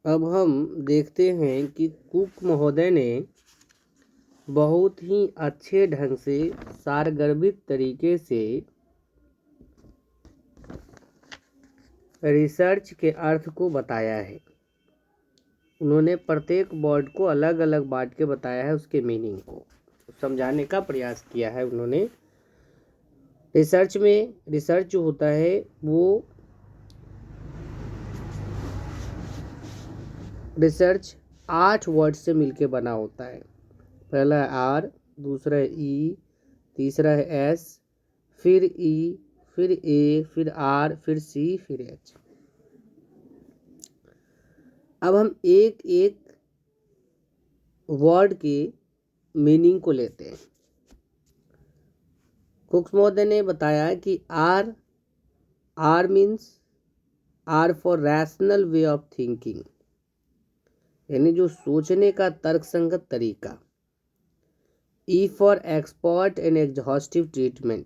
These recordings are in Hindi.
अब हम देखते हैं कि कुक महोदय ने बहुत ही अच्छे ढंग से सारगर्भित तरीके से रिसर्च के अर्थ को बताया है। उन्होंने प्रत्येक वर्ड को अलग अलग बांट के बताया है, उसके मीनिंग को समझाने का प्रयास किया है उन्होंने। रिसर्च जो होता है वो रिसर्च 8 वर्ड से मिलके बना होता है। पहला है आर, दूसरा है ई, तीसरा है एस, फिर ई, फिर ए, फिर आर, फिर सी, फिर एच। अब हम एक एक वर्ड के मीनिंग को लेते हैं। कुक महोदय ने बताया कि R means R for rational way of thinking, यानी जो सोचने का तर्कसंगत तरीका। E for expert and exhaustive treatment,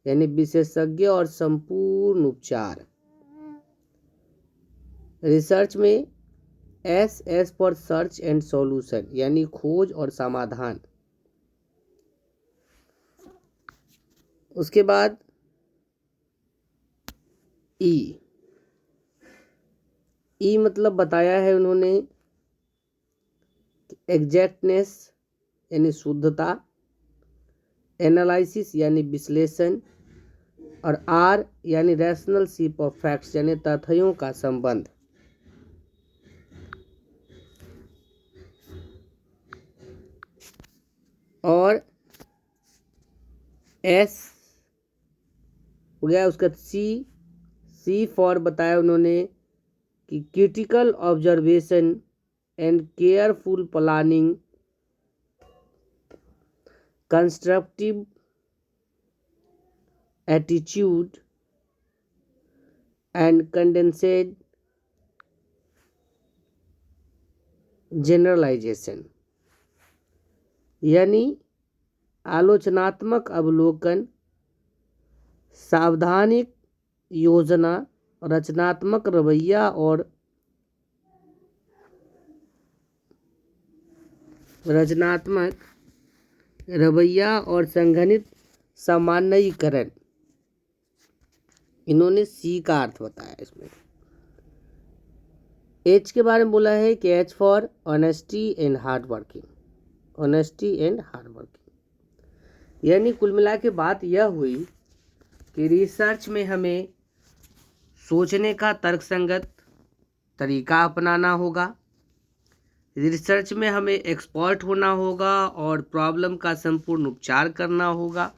यानी विशेषज्ञ और संपूर्ण उपचार। रिसर्च में S for search and solution, यानी खोज और समाधान। उसके बाद ई मतलब बताया है उन्होंने एग्जैक्टनेस यानी शुद्धता, एनालिसिस यानी विश्लेषण, और आर यानी रैशनल शिप ऑफ फैक्ट्स, यानी तथ्यों का संबंध। और एस हो गया उसका सी फॉर बताया उन्होंने कि critical observation and careful planning, constructive attitude and condensed generalisation, यानी आलोचनात्मक अवलोकन, सावधानिक योजना, रचनात्मक रवैया और संघनित सामान्यीकरण। इन्होंने सी का अर्थ बताया। इसमें एच के बारे में बोला है कि H for honesty and hard working, यानी कुल मिला के बात यह हुई कि रिसर्च में हमें सोचने का तर्कसंगत तरीका अपनाना होगा। रिसर्च में हमें एक्सपर्ट होना होगा और प्रॉब्लम का संपूर्ण उपचार करना होगा।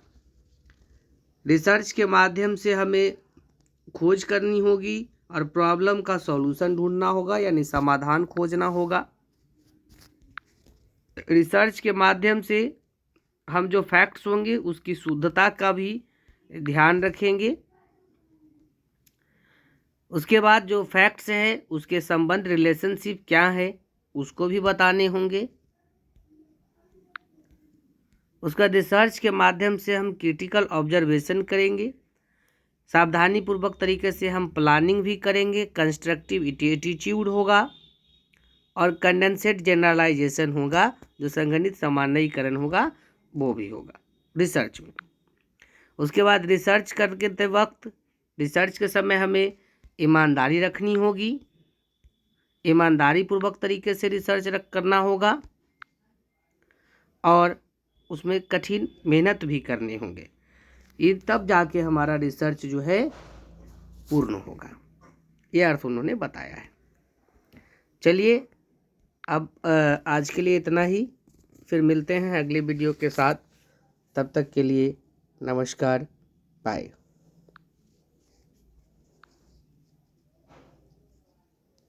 रिसर्च के माध्यम से हमें खोज करनी होगी और प्रॉब्लम का सॉल्यूशन ढूंढना होगा, यानी समाधान खोजना होगा। रिसर्च के माध्यम से हम जो फैक्ट्स होंगे उसकी शुद्धता का भी ध्यान रखेंगे। उसके बाद जो फैक्ट्स है उसके संबंध रिलेशनशिप क्या है उसको भी बताने होंगे। उसका रिसर्च के माध्यम से हम क्रिटिकल ऑब्जर्वेशन करेंगे, सावधानी पूर्वक तरीके से हम प्लानिंग भी करेंगे, कंस्ट्रक्टिव एटीट्यूड होगा और कंडेंसेड जनरलाइजेशन होगा, जो संघनित सामान्यीकरण होगा वो भी होगा रिसर्च में। उसके बाद रिसर्च करते वक्त रिसर्च के समय हमें ईमानदारी रखनी होगी, ईमानदारी पूर्वक तरीके से रिसर्च करना होगा और उसमें कठिन मेहनत भी करने होंगे। ये तब जाके हमारा रिसर्च जो है पूर्ण होगा। ये अर्थ उन्होंने बताया है। चलिए अब आज के लिए इतना ही, फिर मिलते हैं अगले वीडियो के साथ। तब तक के लिए नमस्कार, बाय।